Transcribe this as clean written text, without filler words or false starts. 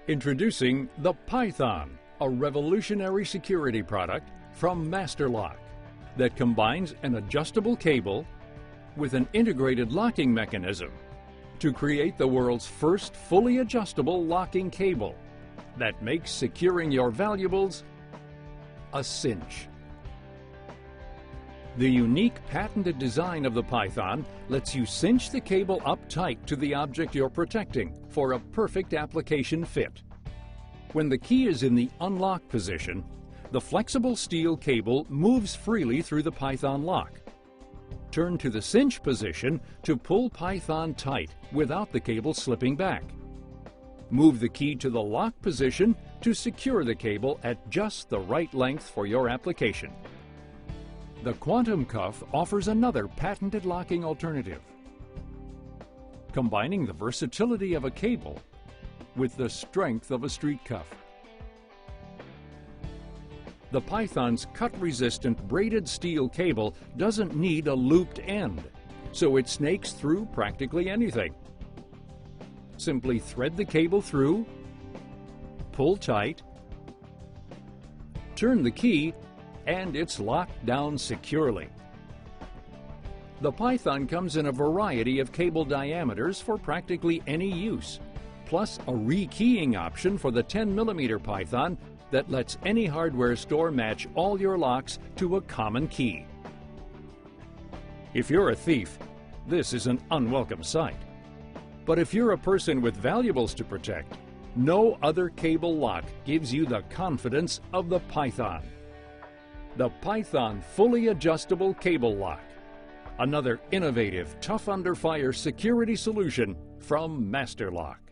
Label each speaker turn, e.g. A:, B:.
A: Introducing the Python, a revolutionary security product from Masterlock that combines an adjustable cable with an integrated locking mechanism to create the world's first fully adjustable locking cable that makes securing your valuables a cinch. The unique patented design of the Python lets you cinch the cable up tight to the object you're protecting for a perfect application fit. When the key is in the unlock position, the flexible steel cable moves freely through the Python lock. Turn to the cinch position to pull Python tight without the cable slipping back. Move the key to the lock position to secure the cable at just the right length for your application. The Quantum Cuff offers another patented locking alternative, combining the versatility of a cable with the strength of a street cuff. The Python's cut-resistant braided steel cable doesn't need a looped end, so it snakes through practically anything. Simply thread the cable through, pull tight, turn the key, and it's locked down securely. The Python comes in a variety of cable diameters for practically any use, plus a rekeying option for the 10mm Python that lets any hardware store match all your locks to a common key. If you're a thief, this is an unwelcome sight. But if you're a person with valuables to protect, no other cable lock gives you the confidence of the Python. The Python Fully Adjustable Cable Lock. Another innovative, tough under fire security solution from Masterlock.